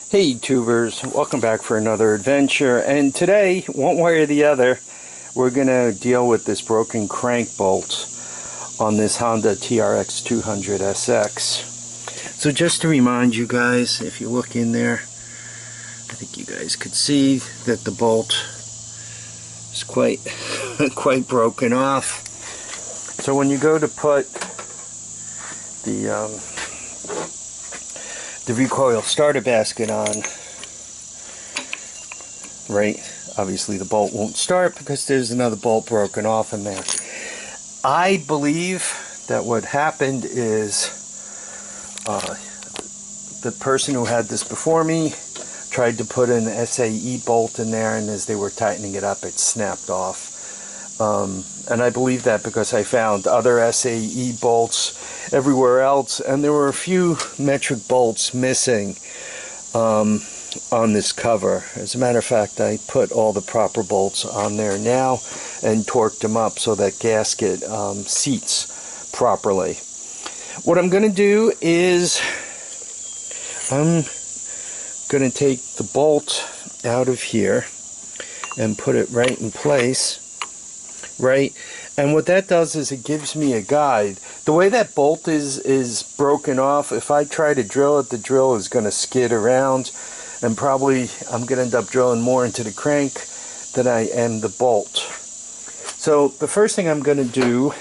Hey tubers, welcome back for another adventure, and today, one way or the other, we're going to deal with this broken crank bolt on this Honda TRX200SX. So just to remind you guys, if you look in there, I think you guys could see that the bolt is quite broken off. So when you go to put the recoil starter basket on, right, obviously the bolt won't start because there's another bolt broken off in there. I believe that what happened is the person who had this before me tried to put an SAE bolt in there, and as they were tightening it up, it snapped off. And I believe that because I found other SAE bolts everywhere else, and there were a few metric bolts missing on this cover. As a matter of fact, I put all the proper bolts on there now and torqued them up so that gasket seats properly. What I'm going to do is I'm going to take the bolt out of here and put it right in place. Right, and what that does is it gives me a guide. The way that bolt is broken off, if I try to drill it, the drill is going to skid around, and probably I'm going to end up drilling more into the crank than I am the bolt. So the first thing I'm going to do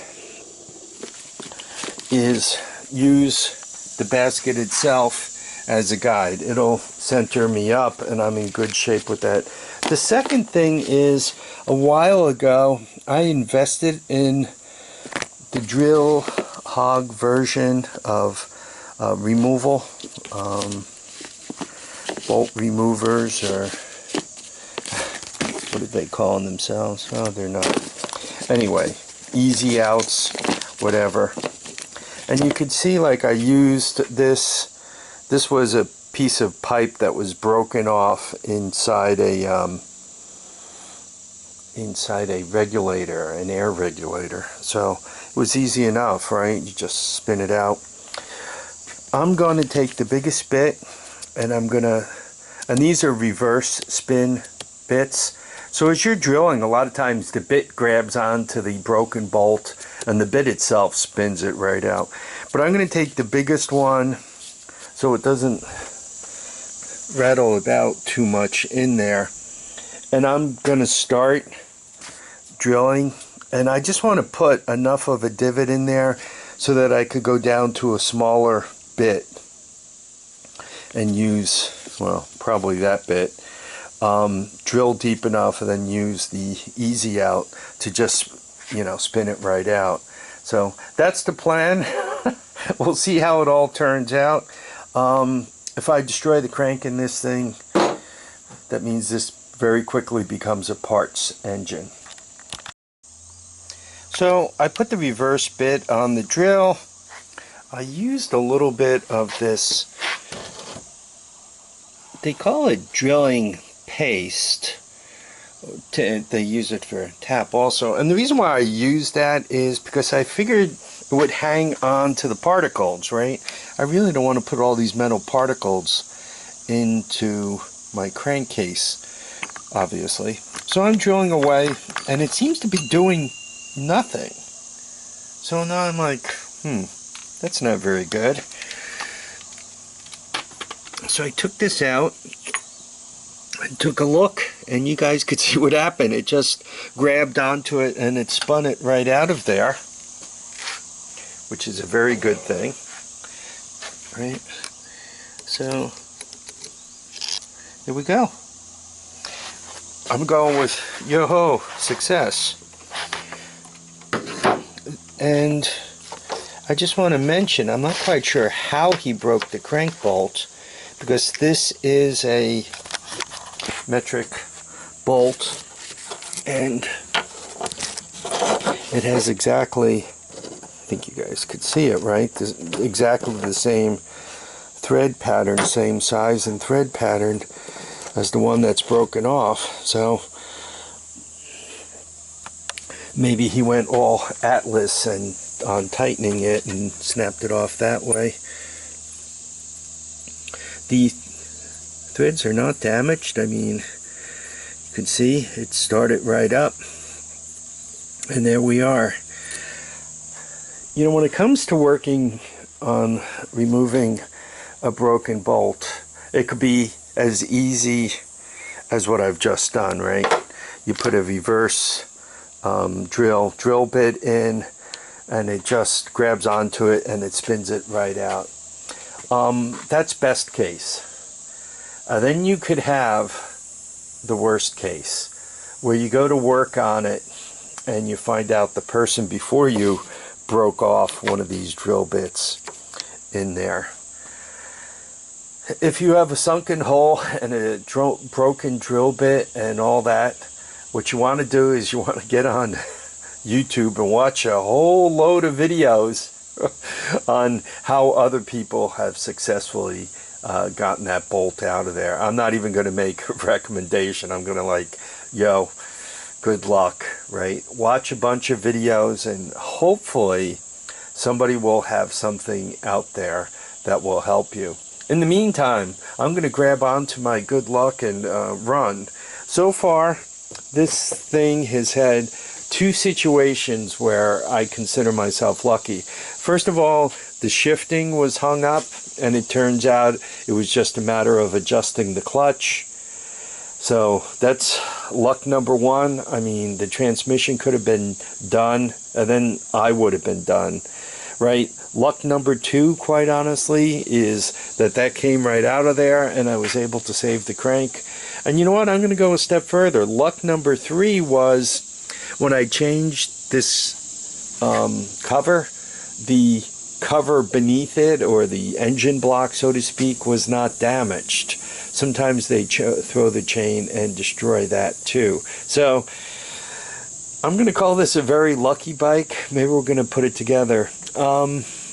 is use the basket itself as a guide. It'll center me up, and I'm in good shape with that. The second thing is, a while ago I invested in the drill hog version of removal, bolt removers, or what did they call themselves? Oh, they're not. Anyway, easy outs, whatever. And you could see, like, I used this. This was a piece of pipe that was broken off inside a regulator, an air regulator. So it was easy enough, right? You just spin it out. I'm going to take the biggest bit, and and these are reverse spin bits. So as you're drilling, a lot of times the bit grabs onto the broken bolt and the bit itself spins it right out. But I'm going to take the biggest one so it doesn't rattle about too much in there, and I'm going to start drilling, and I just want to put enough of a divot in there so that I could go down to a smaller bit and use, well, probably that bit, drill deep enough and then use the easy out to just, spin it right out. So that's the plan. We'll see how it all turns out. If I destroy the crank in this thing, that means this very quickly becomes a parts engine. So I put the reverse bit on the drill. I used a little bit of this, they call it drilling paste. They use it for tap also. And the reason why I use that is because I figured it would hang on to the particles, right? I really don't want to put all these metal particles into my crankcase, obviously. So I'm drilling away, and it seems to be doing nothing. So now I'm like, that's not very good. So I took this out, I took a look, and you guys could see what happened. It just grabbed onto it and it spun it right out of there, which is a very good thing, right? So here we go. I'm going with yo-ho, success. And I just want to mention, I'm not quite sure how he broke the crank bolt, because this is a metric bolt, and it has exactly, I think you guys could see it, right? Exactly the same thread pattern, same size and thread pattern as the one that's broken off. So maybe he went all Atlas and on tightening it and snapped it off that way. The threads are not damaged. I mean, you can see it started right up, and there we are. You know, when it comes to working on removing a broken bolt, it could be as easy as what I've just done, right? You put a reverse drill bit in, and it just grabs onto it and it spins it right out. That's best case. Then you could have the worst case, where you go to work on it and you find out the person before you broke off one of these drill bits in there. If you have a sunken hole and a broken drill bit and all that, what you want to do is you want to get on YouTube and watch a whole load of videos on how other people have successfully gotten that bolt out of there. I'm not even going to make a recommendation. I'm going to like, yo, good luck, right? Watch a bunch of videos and hopefully somebody will have something out there that will help you. In the meantime, I'm going to grab onto my good luck and run. So far, this thing has had two situations where I consider myself lucky. First of all, the shifting was hung up, and it turns out it was just a matter of adjusting the clutch. So that's luck number one. I mean, the transmission could have been done, and then I would have been done, right? Luck number two, quite honestly, is that came right out of there and I was able to save the crank. And you know what? I'm going to go a step further. Luck number three was when I changed this cover, the cover beneath it, or the engine block, so to speak, was not damaged. Sometimes they throw the chain and destroy that too. So I'm going to call this a very lucky bike. Maybe we're going to put it together.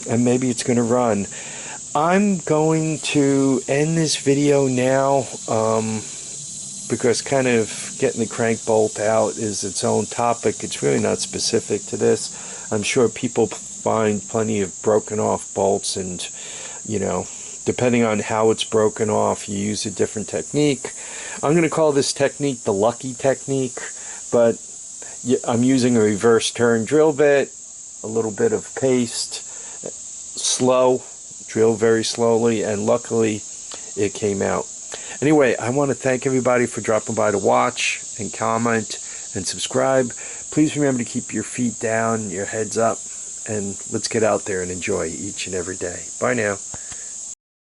And maybe it's going to run. I'm going to end this video now because kind of getting the crank bolt out is its own topic. It's really not specific to this. I'm sure people find plenty of broken off bolts, and you know, depending on how it's broken off, you use a different technique. I'm going to call this technique the lucky technique, but I'm using a reverse turn drill bit, a little bit of paste, slow, drill very slowly, and luckily it came out. Anyway, I want to thank everybody for dropping by to watch and comment and subscribe. Please remember to keep your feet down, your heads up, and let's get out there and enjoy each and every day. Bye now.